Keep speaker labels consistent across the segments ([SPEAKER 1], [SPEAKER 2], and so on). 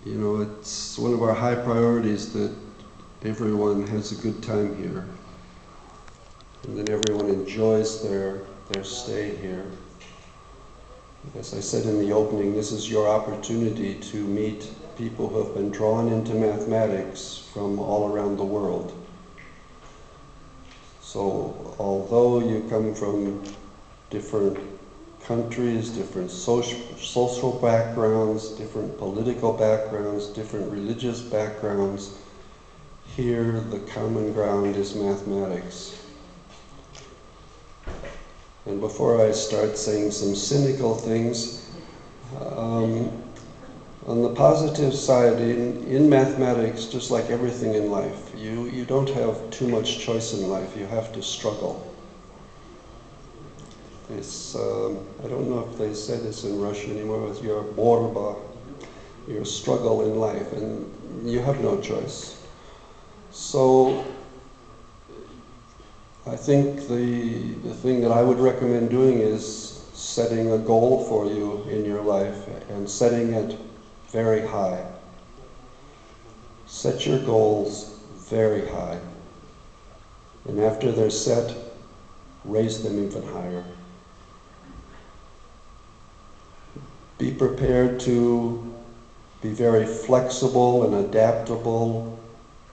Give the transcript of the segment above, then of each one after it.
[SPEAKER 1] You know, it's one of our high priorities that everyone has a good time here, and that everyone enjoys their stay here. As I said in the opening, this is your opportunity to meet people who have been drawn into mathematics from all around the world. So although you come from different countries, different social backgrounds, different political backgrounds, different religious backgrounds, here the common ground is mathematics. And before I start saying some cynical things, on the positive side, in mathematics, just like everything in life, you don't have too much choice in life. You have to struggle. It's, I don't know if they say this in Russian anymore, it's your borba, your struggle in life, and you have no choice. So I think the thing that I would recommend doing is setting a goal for you in your life and setting it very high. Set your goals very high. And after they're set, raise them even higher. Be prepared to be very flexible and adaptable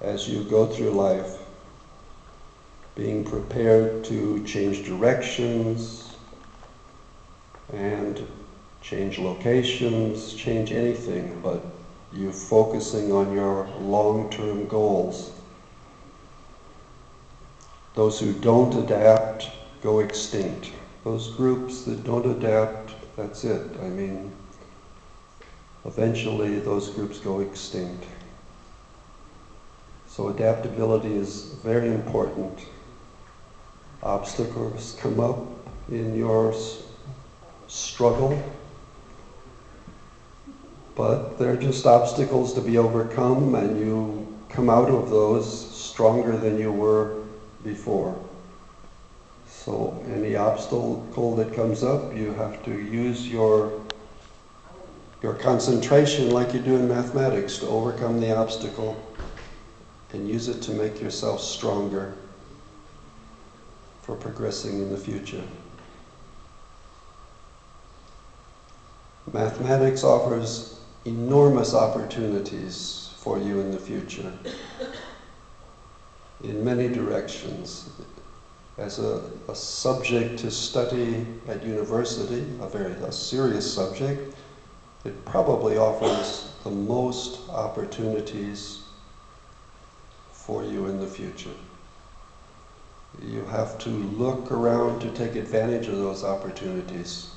[SPEAKER 1] as you go through life. Being prepared to change directions and change locations, change anything, but you focusing on your long-term goals. Those who don't adapt go extinct. Those groups that don't adapt, that's it. I mean, eventually those groups go extinct. So adaptability is very important. Obstacles come up in your struggle, but they're just obstacles to be overcome, and you come out of those stronger than you were before. So any obstacle that comes up, you have to use your concentration like you do in mathematics to overcome the obstacle and use it to make yourself stronger for progressing in the future. Mathematics offers enormous opportunities for you in the future in many directions. As a subject to study at university, a serious subject, it probably offers the most opportunities for you in the future. You have to look around to take advantage of those opportunities.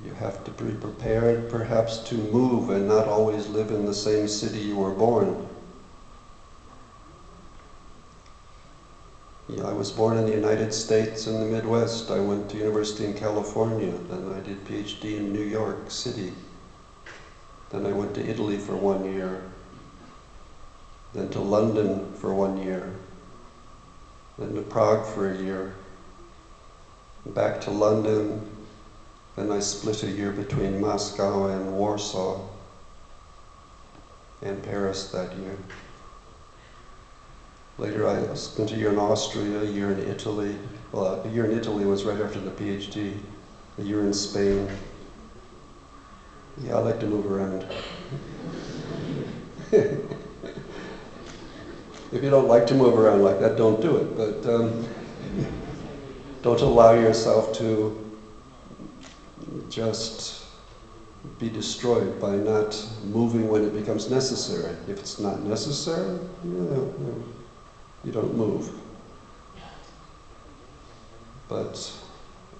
[SPEAKER 1] You have to be prepared perhaps to move and not always live in the same city you were born. Yeah, I was born in the United States in the Midwest. I went to university in California, then I did PhD in New York City. Then I went to Italy for 1 year, then to London for 1 year, then to Prague for a year, back to London. Then I split a year between Moscow and Warsaw and Paris that year. Later I spent a year in Austria, a year in Italy. Well, a year in Italy was right after the PhD. A year in Spain. Yeah, I like to move around. If you don't like to move around like that, don't do it. But don't allow yourself to just be destroyed by not moving when it becomes necessary. If it's not necessary, you don't move. But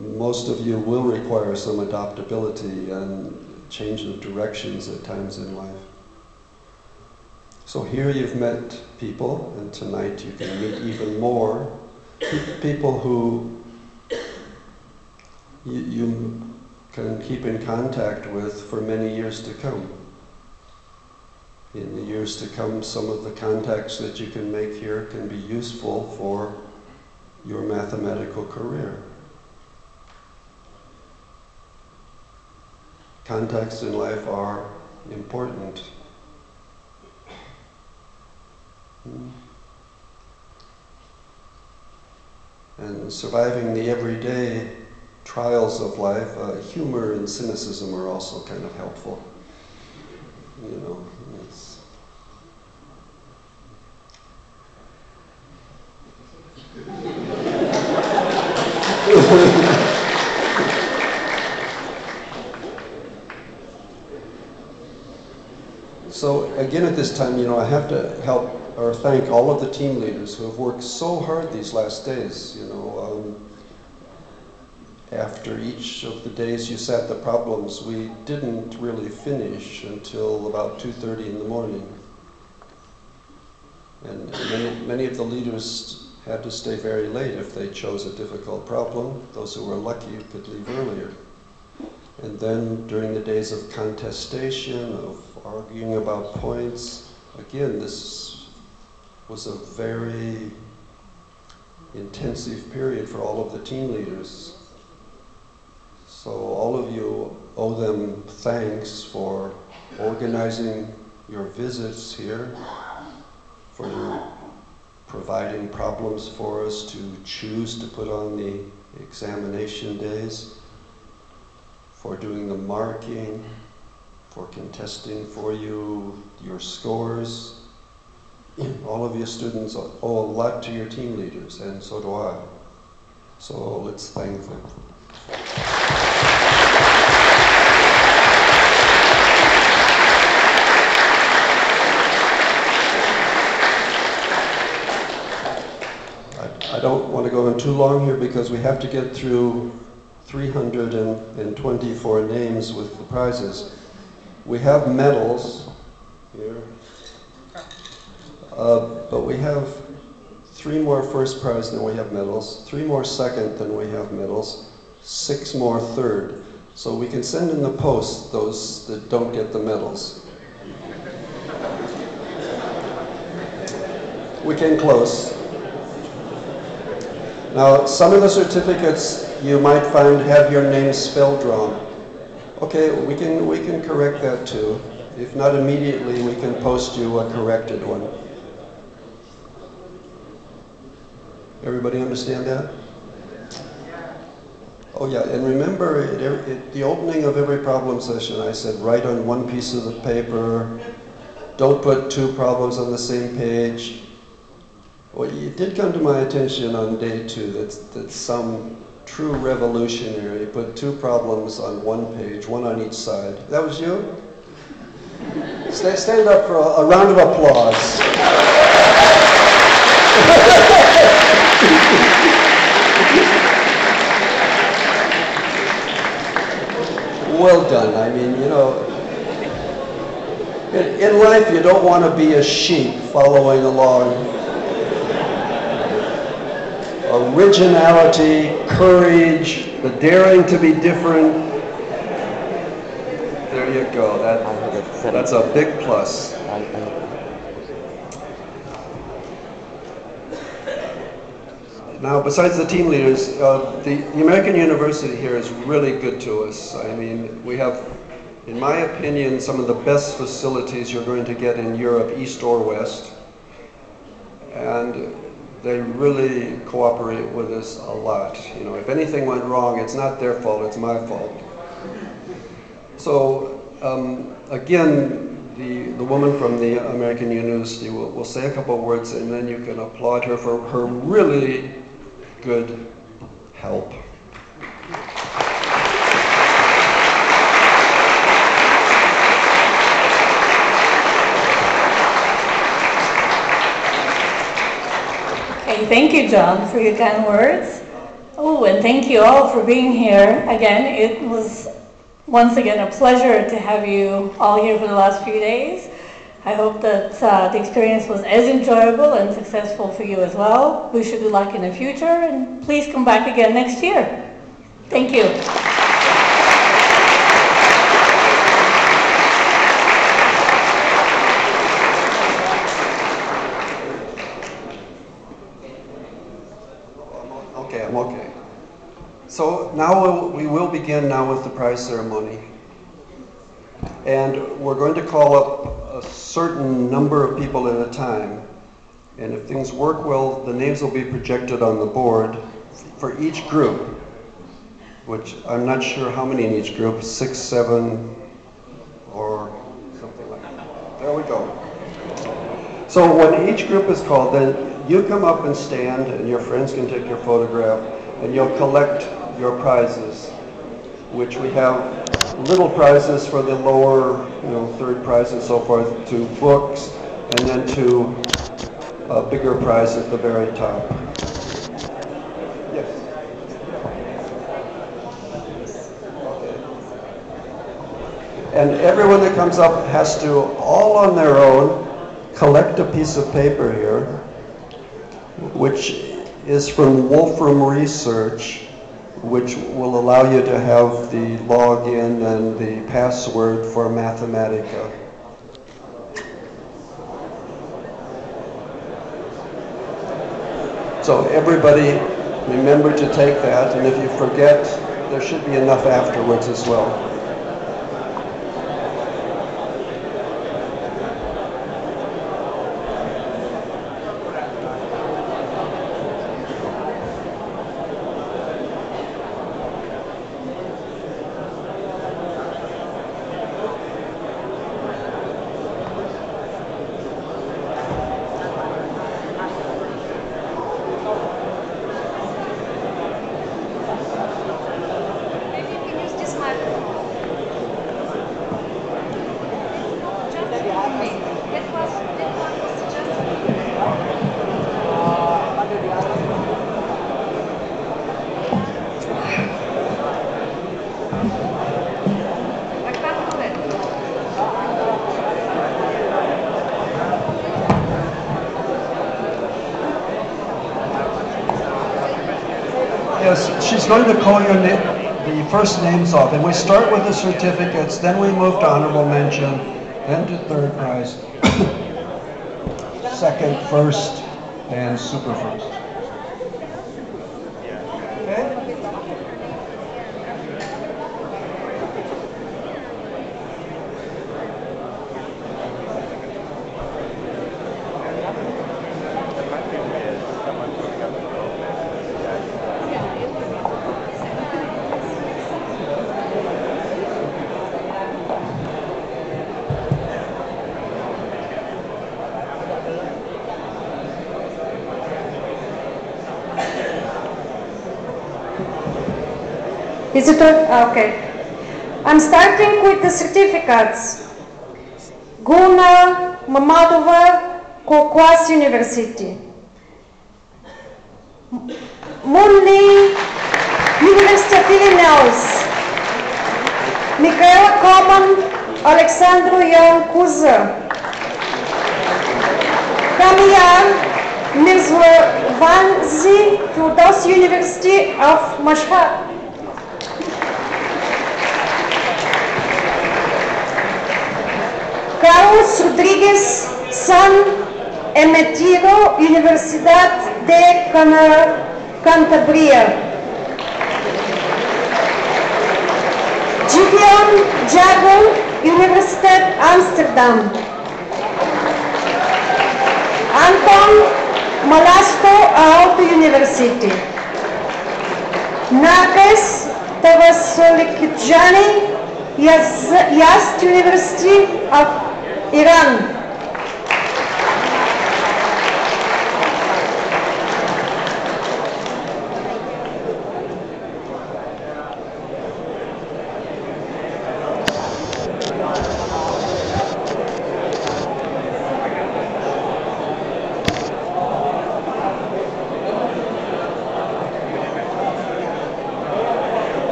[SPEAKER 1] most of you will require some adaptability and change of directions at times in life. So here you've met people, and tonight you can meet even more people who you can keep in contact with for many years to come. In the years to come, some of the contacts that you can make here can be useful for your mathematical career. contacts in life are important. And surviving the everyday trials of life, humor and cynicism are also kind of helpful. You know, it's So again at this time, you know, I have to help or thank all of the team leaders who have worked so hard these last days, you know. After each of the days you set the problems, we didn't really finish until about 2:30 in the morning. And many of the leaders had to stay very late if they chose a difficult problem. Those who were lucky could leave earlier. And then during the days of contestation, of arguing about points, again, this was a very intensive period for all of the team leaders. So all of you owe them thanks for organizing your visits here, for providing problems for us to choose to put on the examination days, for doing the marking, for contesting for you your scores. All of you students owe a lot to your team leaders, and so do I. So let's thank them. I don't want to go on too long here because we have to get through 324 names with the prizes. We have medals here, but we have 3 more first prize than we have medals, 3 more second than we have medals, 6 more third. So we can send in the post those that don't get the medals. We came close. Now, some of the certificates you might find have your name spelled wrong. Okay, we can correct that too. If not immediately, we can post you a corrected one. Everybody understand that? Oh yeah, and remember at the opening of every problem session, I said write on one piece of the paper, don't put 2 problems on the same page. Well, it did come to my attention on day 2 that some true revolutionary put 2 problems on one page, 1 on each side. That was you? Stand up for a round of applause. Well done. I mean, you know, in life you don't want to be a sheep following along. Originality, courage, the daring to be different. There you go. That's a big plus. Now, besides the team leaders, the American University here is really good to us. I mean, we have, in my opinion, some of the best facilities you're going to get in Europe, East or West. And they really cooperate with us a lot. You know, if anything went wrong, it's not their fault, it's my fault. So, again, the woman from the American University will say a couple of words, and then you can applaud her for her really good help.
[SPEAKER 2] Okay, thank you, John, for your kind words. Oh, and thank you all for being here. Again, it was once again a pleasure to have you all here for the last few days. I hope that the experience was as enjoyable and successful for you as well. Wish you good luck in the future, and please come back again next year. Thank you.
[SPEAKER 1] I'm okay. So now we will begin now with the prize ceremony. And we're going to call up a certain number of people at a time. And if things work well, the names will be projected on the board for each group, which I'm not sure how many in each group, 6, 7, or something like that. There we go. So when each group is called, then you come up and stand, and your friends can take your photograph, and you'll collect your prizes, which we have little prizes for the lower, third prize and so forth, to books, and then to a bigger prize at the very top. Yes. Okay. And everyone that comes up has to, all on their own, collect a piece of paper here, which is from Wolfram Research, which will allow you to have the login and the password for Mathematica. So everybody remember to take that, and if you forget, there should be enough afterwards as well. Yes, she's going to call your the first names off, and we start with the certificates, then we move to honorable mention, then to third prize, second, first, and super first. Okay?
[SPEAKER 3] Is it okay? I'm starting with the certificates. Guna Mamadova, Kokwas University. Munli, University of Illinois. Michaela Common, Alexandru Ion Kuză. Damian Mirzvanzi, Theodos University of Mashhad. Carlos Rodriguez San Emetiro, Universidad de Cantabria. Gideon Jago, Universidad Amsterdam. Anton Malasto, Aalto University. Nages Tavasolikjani, Yazd University of Iran.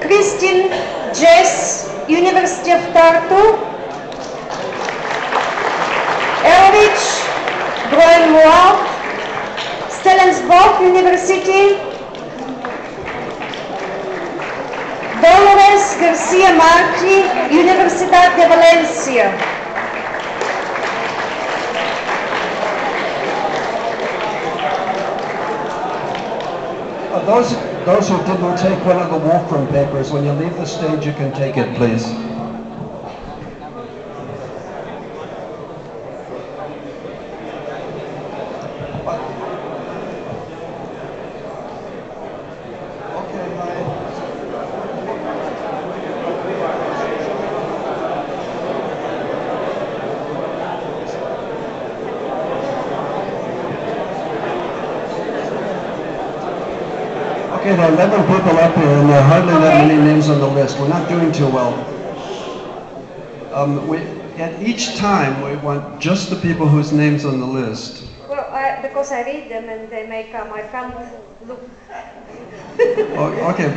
[SPEAKER 3] Christine Jess, University of Tartu. Elrich Groenwald, Stellensbosch University. Dolores Garcia Marti, Universidad de Valencia.
[SPEAKER 1] Those who didn't take one of the Wolfram papers, when you leave the stage, you can take it, please. Okay, there are 11 people up here, and there are hardly that many names on the list. We're not doing too well. At each time, we want just the people whose names on the list.
[SPEAKER 3] Well, because I read them and they make I can't look.
[SPEAKER 1] Oh, okay,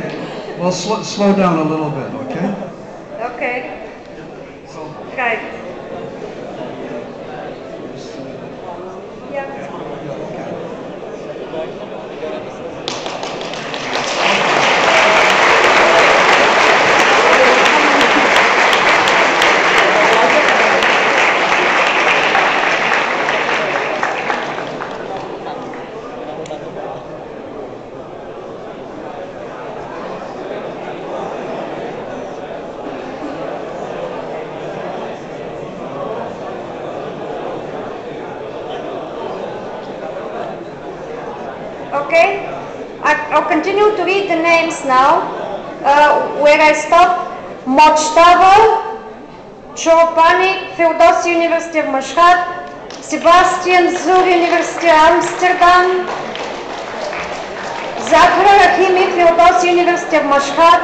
[SPEAKER 1] well, slow down a little bit, okay?
[SPEAKER 3] Okay. Right. Yeah. Okay, I'll continue to read the names now. Where I stop: Mochtava, Chopani, Feodosia University of Mashhad, Sebastian Zur University of Amsterdam, Zahra Rahimi, Feodosia University of Mashhad,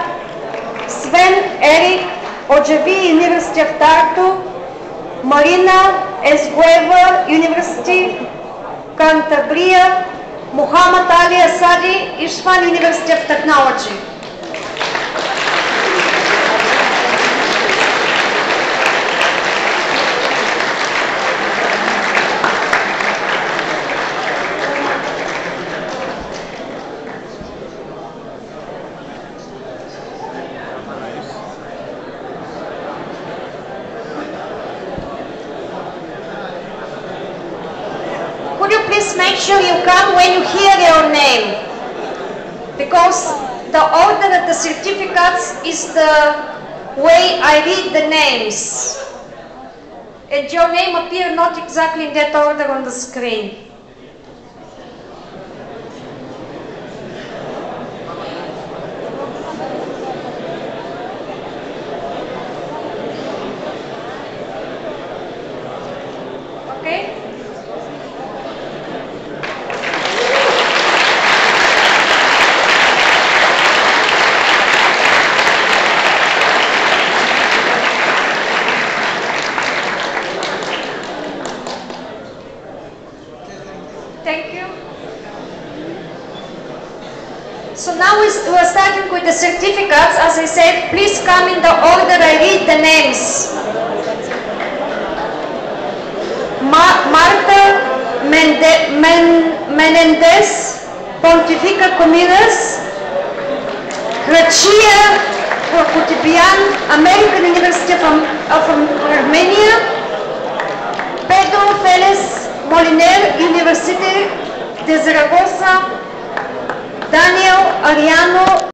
[SPEAKER 3] Sven Erik, Ojavi University of Tartu, Marina Esgueva, University Cantabria, Muhammad Ali Asadi, Isfahan University of Technology. Could you please make sure you come when you hear your name? Because the order of the certificates is the way I read the names. And your name appears not exactly in that order on the screen. Okay? Thank you. So now we're starting with the certificates. As I said, please come in the order I read the names. Marta Menendez, Pontifica Comidas, Gracia Kutibian, American University of Armenia, Pedro Félix Moliner, University de Zaragoza, Daniel Ariano,